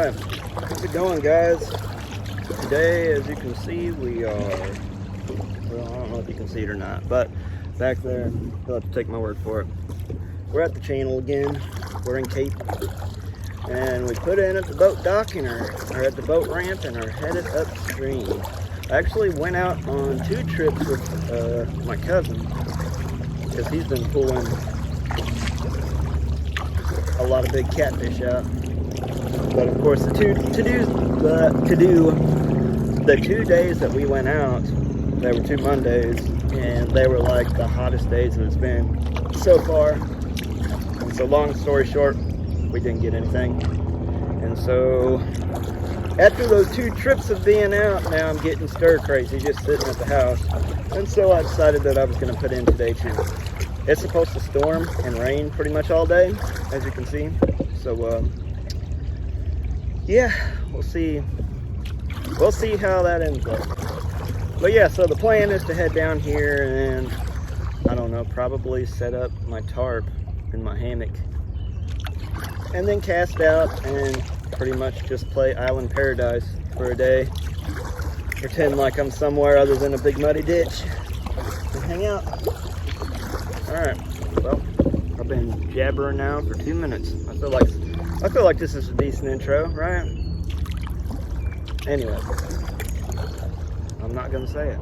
Alright, how's it going, guys? Today, as you can see, we are, well, I don't know if you can see it or not, but back there, you'll have to take my word for it. We're at the channel again. We're in Cape, and we put in at the boat dock and are at the boat ramp and are headed upstream. I actually went out on 2 trips with my cousin, because he's been pulling a lot of big catfish out. But of course, the 2 days that we went out, they were 2 Mondays, and they were like the hottest days that it's been so far. And so, long story short, we didn't get anything. And so, after those 2 trips of being out, now I'm getting stir crazy just sitting at the house. And so I decided that I was going to put in today too. It's supposed to storm and rain pretty much all day, as you can see. So, yeah, we'll see how that ends up. But yeah, so the plan is to head down here and, I don't know, probably set up my tarp in my hammock. And then cast out and pretty much just play Island Paradise for a day. Pretend like I'm somewhere other than a big muddy ditch and hang out. Alright, well, I've been jabbering now for 2 minutes. I feel like this is a decent intro, right? Anyway, I'm not gonna say it.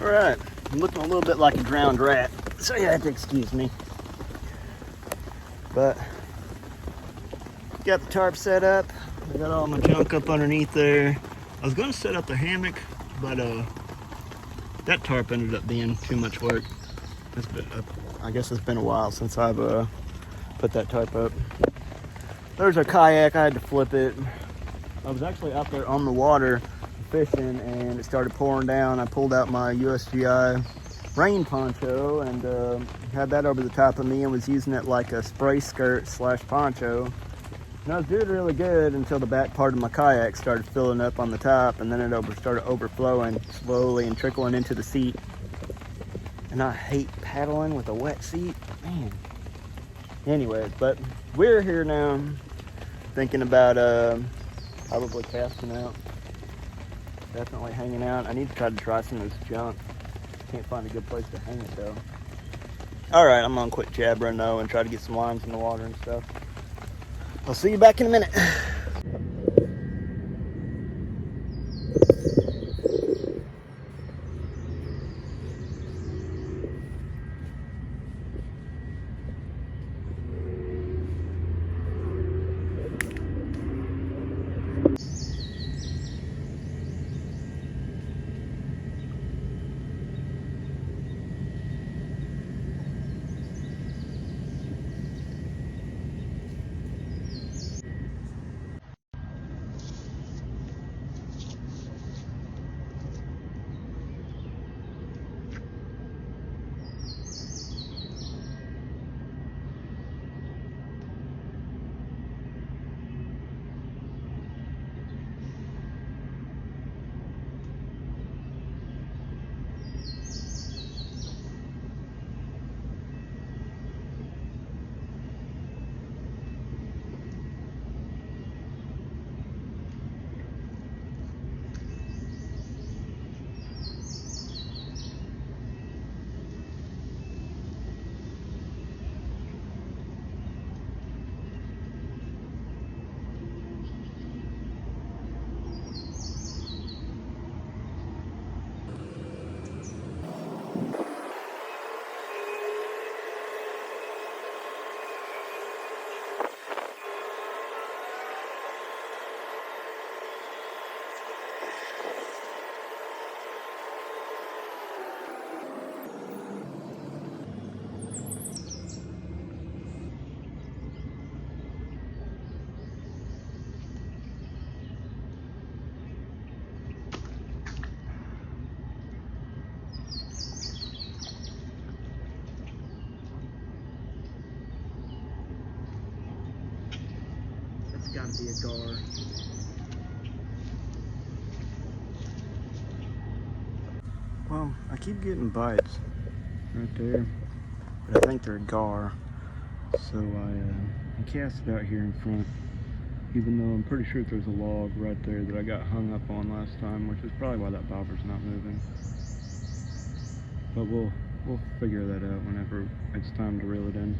Alright, I'm looking a little bit like a drowned rat, so you have to excuse me. But, got the tarp set up. I got all my junk up underneath there. I was going to set up the hammock, but that tarp ended up being too much work. I guess it's been a while since I've put that tarp up. There's our kayak. I had to flip it. I was actually out there on the water fishing and it started pouring down. I pulled out my USGI rain poncho and had that over the top of me and was using it like a spray skirt / poncho. And I was doing really good until the back part of my kayak started filling up on the top, and then it started overflowing slowly and trickling into the seat. And I hate paddling with a wet seat, man. Anyways, but we're here now, thinking about probably casting out. Definitely hanging out. I need to try some of this junk. Can't find a good place to hang it though. Alright, I'm gonna quit jabbering though and try to get some lines in the water and stuff. I'll see you back in a minute. It's gotta be a gar. Well, I keep getting bites right there, but I think they're a gar. So I cast it out here in front, even though I'm pretty sure there's a log right there that I got hung up on last time, which is probably why that bobber's not moving. But we'll figure that out whenever it's time to reel it in.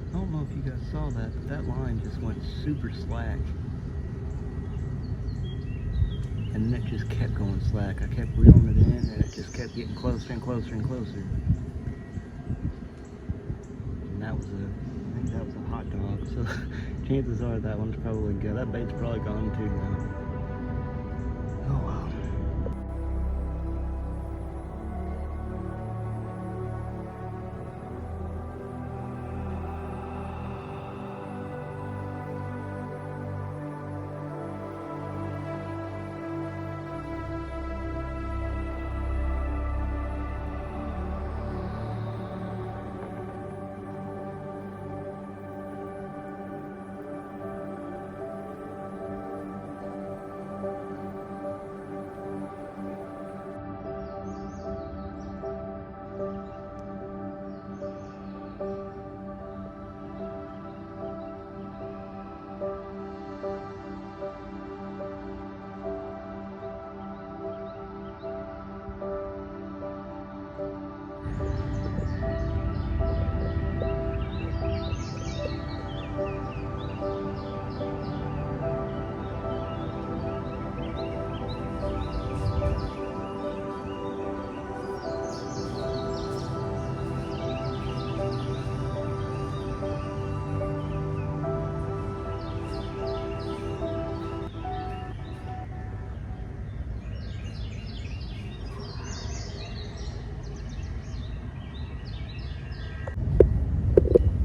I don't know if you guys saw that, but that line just went super slack. And then it just kept going slack. I kept reeling it in and it just kept getting closer and closer and closer. And that was I think that was a hot dog. So chances are that one's probably good. That bait's probably gone too now. Oh wow.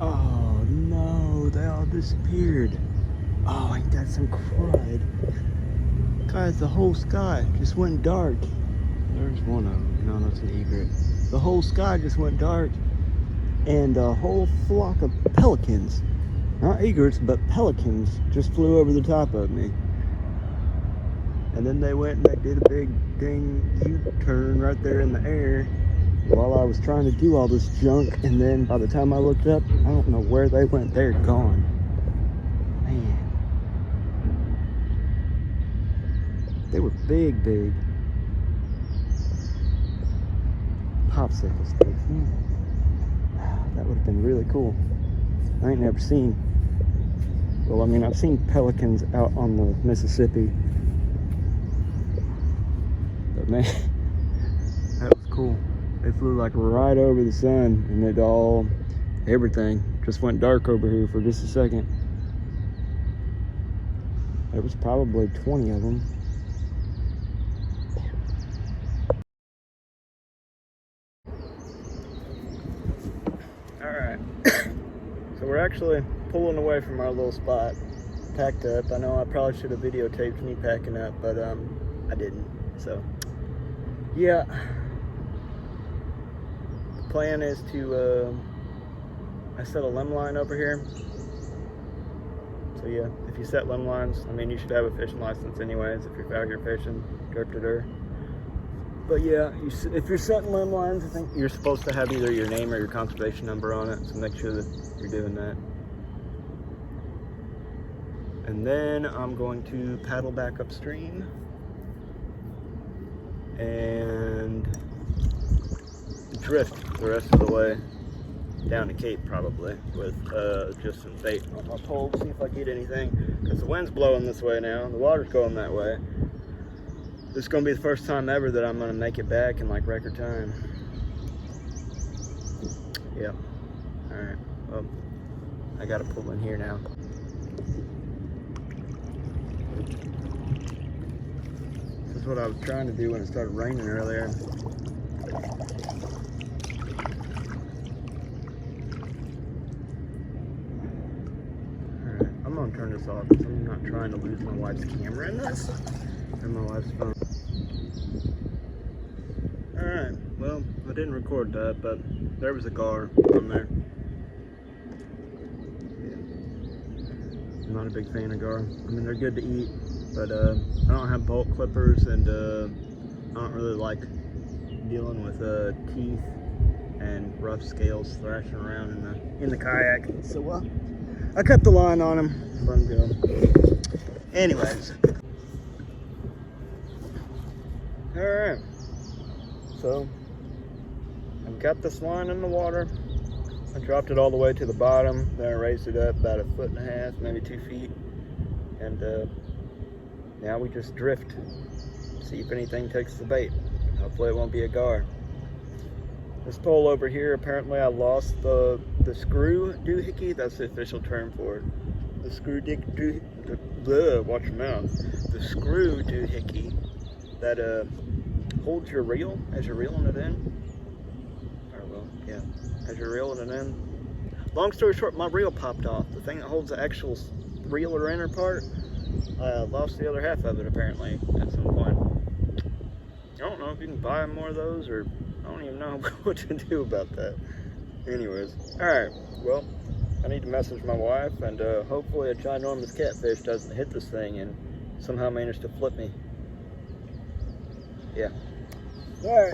Oh no, they all disappeared. Oh, ain't that some crud? Guys, the whole sky just went dark. There's one of them. No, that's an egret. The whole sky just went dark, and a whole flock of pelicans, not egrets, but pelicans, just flew over the top of me. And then they went and they did a big dang U-turn right there in the air while I was trying to do all this junk, and then by the time I looked up, I don't know where they went. They're gone. Man. They were big. Popsicles. That would have been really cool. I ain't never seen, well, I mean, I've seen pelicans out on the Mississippi. But man, that was cool. They flew like right over the sun, and everything just went dark over here for just a second. There was probably 20 of them. Alright, so we're actually pulling away from our little spot, packed up. I know I probably should have videotaped me packing up, but I didn't. So, yeah. The plan is to, I set a limb line over here. So yeah, if you set limb lines, I mean, you should have a fishing license anyways if you're out here fishing, dirt to dirt. But yeah, if you're setting limb lines, I think you're supposed to have either your name or your conservation number on it, so make sure that you're doing that. And then I'm going to paddle back upstream and drift the rest of the way down the Cape, probably with just some bait on my pole, see if I get anything, because the wind's blowing this way now, the water's going that way. This is going to be the first time ever that I'm going to make it back in like record time. Yep. Alright, well, I got to pull in here now. This is what I was trying to do when it started raining earlier. Alright, I'm going to turn this off because I'm not trying to lose my wife's camera in this. And my wife's phone. Alright, well, I didn't record that, but there was a gar on there. Yeah. I'm not a big fan of gar. I mean, they're good to eat, but I don't have bolt clippers, and I don't really like dealing with teeth and rough scales thrashing around in the kayak. So I cut the line on them, let them go. Anyways. Alright, so I've got this line in the water. I dropped it all the way to the bottom, then I raised it up about 1.5 feet, maybe 2 feet, and now we just drift, see if anything takes the bait. Hopefully it won't be a gar. This pole over here, apparently I lost the screw doohickey, that's the official term for it. The screw watch your mouth. The screw doohickey that holds your reel as you're reeling it in. Or well, yeah, as you're reeling it in. Long story short, my reel popped off. The thing that holds the actual reel or inner part, I lost the other half of it apparently at some point. I don't know if you can buy more of those, or I don't even know what to do about that. Anyways, alright, well, I need to message my wife, and hopefully a ginormous catfish doesn't hit this thing and somehow manage to flip me. Yeah. Alright.